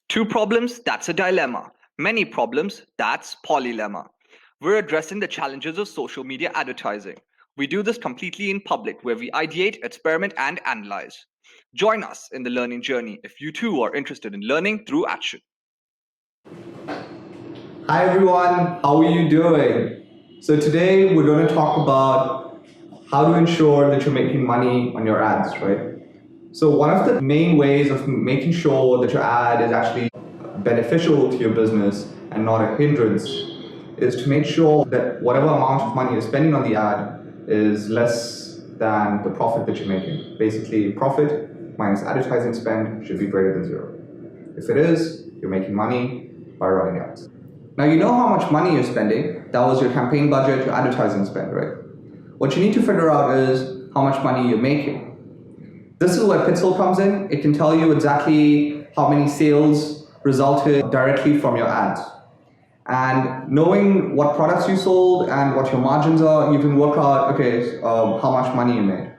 Two problems, that's a dilemma. Many problems, that's Polylemma. We're addressing the challenges of social media advertising. We do this completely in public, where we ideate, experiment, and analyze. Join us in the learning journey if you too are interested in learning through action. Hi everyone, how are you doing? So today we're going to talk about how to ensure that you're making money on your ads, right? So one of the main ways of making sure that your ad is actually beneficial to your business and not a hindrance is to make sure that whatever amount of money you're spending on the ad is less than the profit that you're making. Basically, profit minus advertising spend should be greater than zero. If it is, you're making money by running ads. Now you know how much money you're spending. That was your campaign budget, your advertising spend, right? What you need to figure out is how much money you're making. This is where Pixel comes in. It can tell you exactly how many sales resulted directly from your ads. And knowing what products you sold and what your margins are, you can work out, okay, how much money you made.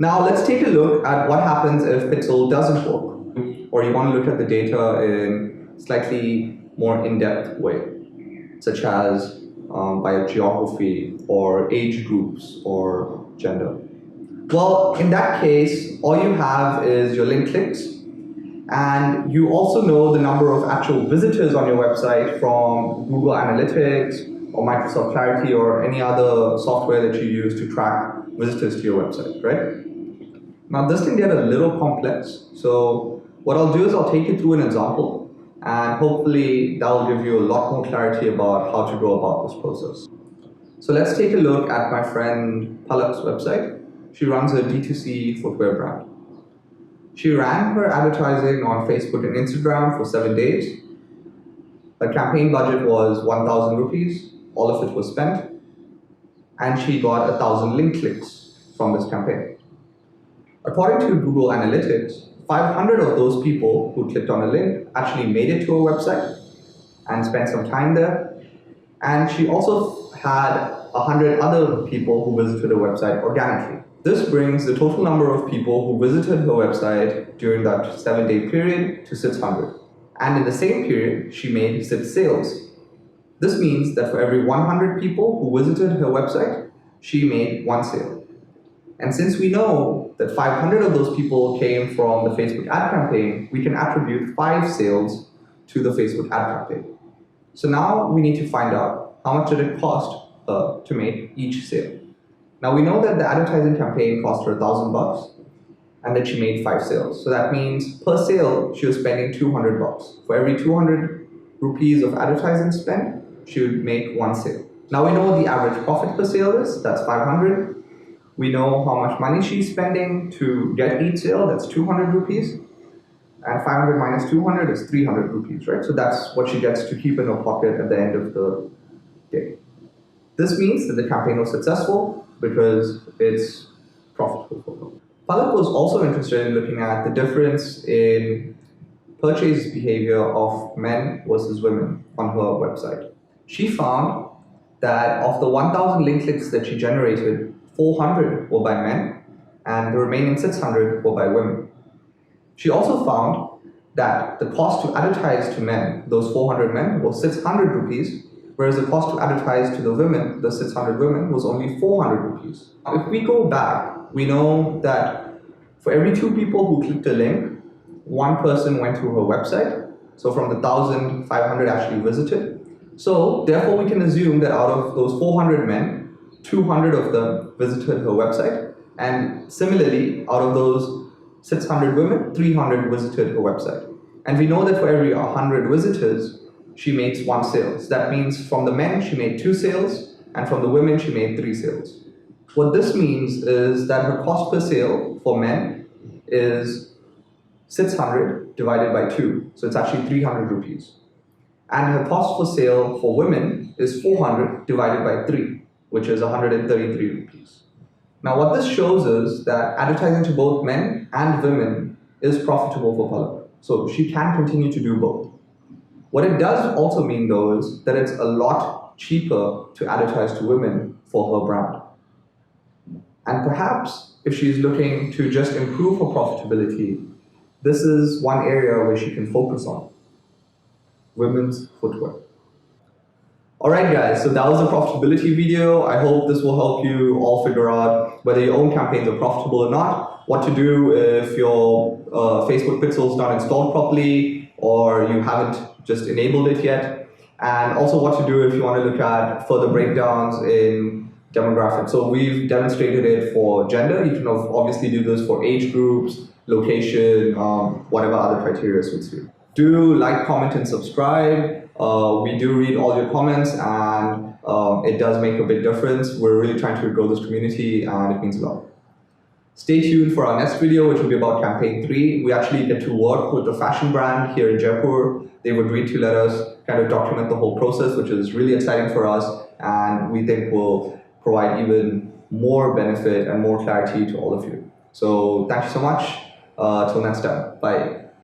Now let's take a look at what happens if Pixel doesn't work, or you want to look at the data in slightly more in-depth way, such as by geography or age groups or gender. Well, in that case, all you have is your link clicks, and you also know the number of actual visitors on your website from Google Analytics or Microsoft Clarity or any other software that you use to track visitors to your website, right? Now this can get a little complex, so what I'll do is I'll take you through an example, and hopefully that will give you a lot more clarity about how to go about this process. So let's take a look at my friend Palak's website. She runs a D2C footwear brand. She ran her advertising on Facebook and Instagram for 7 days. Her campaign budget was 1,000 rupees. All of it was spent. And she got 1,000 link clicks from this campaign. According to Google Analytics, 500 of those people who clicked on a link actually made it to her website and spent some time there. And she also had 100 other people who visited her website organically. This brings the total number of people who visited her website during that 7-day period to 600. And in the same period, she made 6 sales. This means that for every 100 people who visited her website, she made 1 sale. And since we know that 500 of those people came from the Facebook ad campaign, we can attribute 5 sales to the Facebook ad campaign. So now we need to find out how much did it cost her to make each sale. Now we know that the advertising campaign cost her $1,000 and that she made 5 sales. So that means per sale, she was spending $200. For every 200 rupees of advertising spend, she would make 1 sale. Now we know what the average profit per sale is, that's 500. We know how much money she's spending to get each sale, that's 200 rupees. And 500 minus 200 is 300 rupees, right? So that's what she gets to keep in her pocket at the end of the day. This means that the campaign was successful because it's profitable for her. Palak was also interested in looking at the difference in purchase behavior of men versus women on her website. She found that of the 1,000 link clicks that she generated, 400 were by men and the remaining 600 were by women. She also found that the cost to advertise to men, those 400 men, was 600 rupees, whereas the cost to advertise to the women, the 600 women, was only 400 rupees. Now, if we go back, we know that for every 2 people who clicked a link, 1 person went to her website. So from the 1,000, 500 actually visited. So therefore we can assume that out of those 400 men, 200 of them visited her website. And similarly, out of those 600 women, 300 visited her website. And we know that for every 100 visitors, she makes 1 sale. So that means from the men, she made 2 sales, and from the women, she made 3 sales. What this means is that her cost per sale for men is 600 divided by 2. So it's actually 300 rupees. And her cost per sale for women is 400 divided by 3, which is 133 rupees. Now what this shows is that advertising to both men and women is profitable for Palak. So she can continue to do both. What it does also mean though is that it's a lot cheaper to advertise to women for her brand. And perhaps if she's looking to just improve her profitability, this is one area where she can focus on. women's footwear. Alright guys, so that was the profitability video. I hope this will help you all figure out whether your own campaigns are profitable or not, what to do if your Facebook pixel is not installed properly or you haven't just enabled it yet, and also what to do if you want to look at further breakdowns in demographics. So we've demonstrated it for gender. You can obviously do this for age groups, location, whatever other criteria suits you. Do like, comment, and subscribe. We do read all your comments, and it does make a big difference. We're really trying to grow this community, and it means a lot. Stay tuned for our next video, which will be about campaign 3. We actually get to work with a fashion brand here in Jaipur. They've agreed to let us kind of document the whole process, which is really exciting for us, and we think will provide even more benefit and more clarity to all of you. So thank you so much. Till next time. Bye.